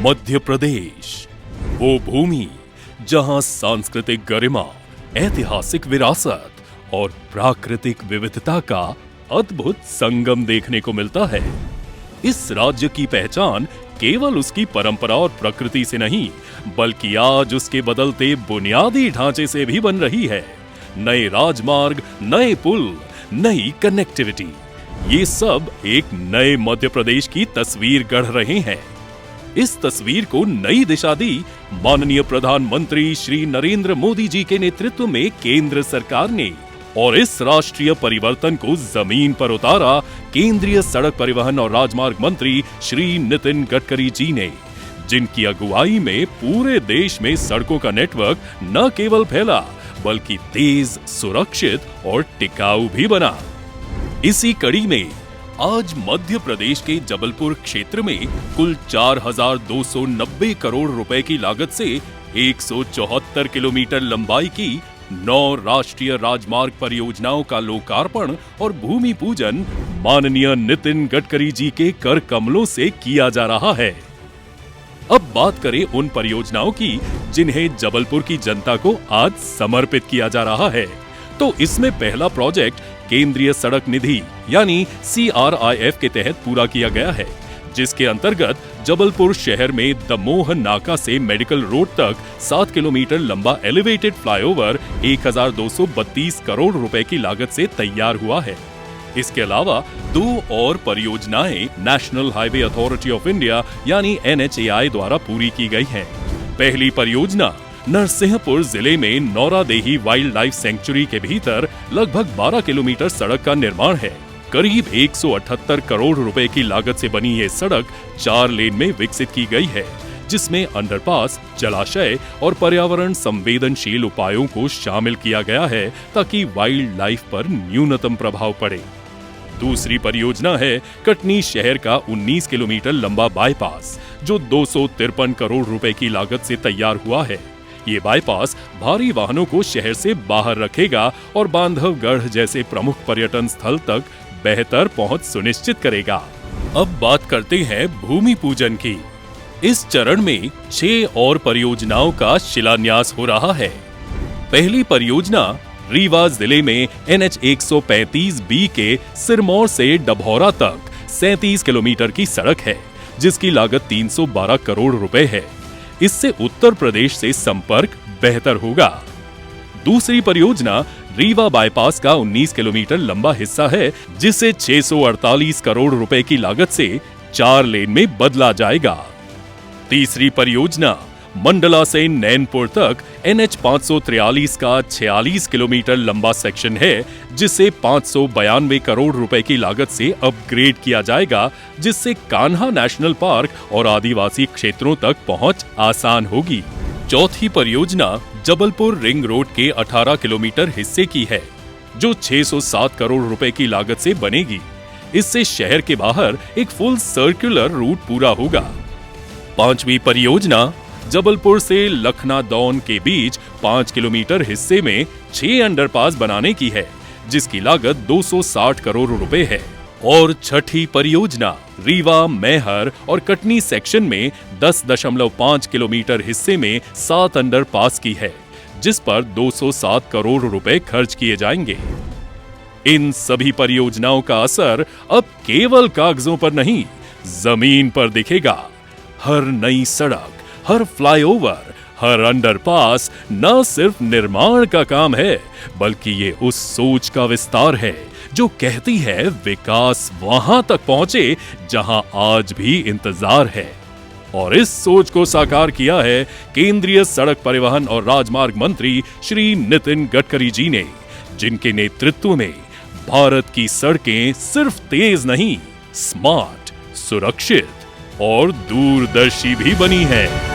मध्य प्रदेश, वो भूमि जहां सांस्कृतिक गरिमा, ऐतिहासिक विरासत और प्राकृतिक विविधता का अद्भुत संगम देखने को मिलता है। इस राज्य की पहचान केवल उसकी परंपरा और प्रकृति से नहीं, बल्कि आज उसके बदलते बुनियादी ढांचे से भी बन रही है। नए राजमार्ग, नए पुल, नई कनेक्टिविटी, ये सब एक नए मध्य प्रदेश की तस्वीर गढ़ रहे हैं। इस तस्वीर को नई दिशा दी माननीय प्रधानमंत्री श्री नरेंद्र मोदी जी के नेतृत्व में केंद्र सरकार ने, और इस राष्ट्रीय परिवर्तन को जमीन पर उतारा केंद्रीय सड़क परिवहन और राजमार्ग मंत्री श्री नितिन गडकरी जी ने, जिनकी अगुवाई में पूरे देश में सड़कों का नेटवर्क न केवल फैला बल्कि तेज, सुरक्षित और टिकाऊ भी बना। इसी कड़ी में आज मध्य प्रदेश के जबलपुर क्षेत्र में कुल 4,290 करोड़ रुपए की लागत से 174 किलोमीटर लंबाई की 9 राष्ट्रीय राजमार्ग परियोजनाओं का लोकार्पण और भूमि पूजन माननीय नितिन गडकरी जी के कर कमलों से किया जा रहा है। अब बात करें उन परियोजनाओं की जिन्हें जबलपुर की जनता को आज समर्पित किया जा रहा है, तो इसमें पहला प्रोजेक्ट केंद्रीय सड़क निधि यानी CRIF के तहत पूरा किया गया है, जिसके अंतर्गत जबलपुर शहर में दमोह नाका से मेडिकल रोड तक 7 किलोमीटर लंबा एलिवेटेड फ्लाईओवर 1,232 करोड़ रुपए की लागत से तैयार हुआ है। इसके अलावा 2 और परियोजनाएं national highway authority of India यानी NHAI द्वारा पूरी की गई हैं। पहली परियोजना नरसिंहपुर जिले में नौरादेही वाइल्ड लाइफ सेंचुरी के भीतर लगभग 12 किलोमीटर सड़क का निर्माण है। करीब 178 करोड़ रुपए की लागत से बनी ये सड़क 4 लेन में विकसित की गई है, जिसमें अंडरपास, जलाशय और पर्यावरण संवेदनशील उपायों को शामिल किया गया है ताकि वाइल्ड लाइफ पर न्यूनतम प्रभाव पड़े। दूसरी परियोजना है कटनी शहर का 19 किलोमीटर लंबा बाईपास, जो 253 करोड़ रुपए की लागत से तैयार हुआ है। ये बाईपास भारी वाहनों को शहर से बाहर रखेगा और बांधवगढ़ जैसे प्रमुख पर्यटन स्थल तक बेहतर पहुंच सुनिश्चित करेगा। अब बात करते हैं भूमि पूजन की। इस चरण में 6 और परियोजनाओं का शिलान्यास हो रहा है। पहली परियोजना रीवा जिले में NH 135B के सिरमौर से डभौरा तक 37 किलोमीटर की सड़क है, जिसकी लागत 312 करोड़ रुपए है। इससे उत्तर प्रदेश से संपर्क बेहतर होगा। दूसरी परियोजना रीवा बाईपास का 19 किलोमीटर लंबा हिस्सा है, जिसे 648 करोड़ रुपए की लागत से 4 लेन में बदला जाएगा। तीसरी परियोजना मंडला से नैनपुर तक NH 543 का 46 किलोमीटर लंबा सेक्शन है, जिसे 592 करोड़ रुपए की लागत से अपग्रेड किया जाएगा, जिससे कान्हा नेशनल पार्क और आदिवासी क्षेत्रों तक पहुंच आसान होगी। चौथी परियोजना जबलपुर रिंग रोड के 18 किलोमीटर हिस्से की है, जो 607 करोड़ रुपए की लागत से बनेगी। इससे शहर के बाहर एक फुल सर्कुलर रूट पूरा होगा। पांचवी परियोजना जबलपुर से लखनादौन के बीच 5 किलोमीटर हिस्से में 6 अंडरपास बनाने की है, जिसकी लागत 260 करोड़ रुपए है। और छठी परियोजना रीवा, मैहर और कटनी सेक्शन में 10.5 किलोमीटर हिस्से में 7 अंडरपास की है, जिस पर 207 करोड़ रुपए खर्च किए जाएंगे। इन सभी परियोजनाओं का असर अब केवल कागजों पर नहीं, जमीन पर दिखेगा। हर नई सड़क, हर फ्लाईओवर, हर अंडरपास न सिर्फ निर्माण का काम है, बल्कि ये उस सोच का विस्तार है जो कहती है विकास वहां तक पहुंचे जहां आज भी इंतजार है। और इस सोच को साकार किया है केंद्रीय सड़क परिवहन और राजमार्ग मंत्री श्री नितिन गडकरी जी ने, जिनके नेतृत्व में भारत की सड़कें सिर्फ तेज नहीं, स्मार्ट, सुरक्षित और दूरदर्शी भी बनी है।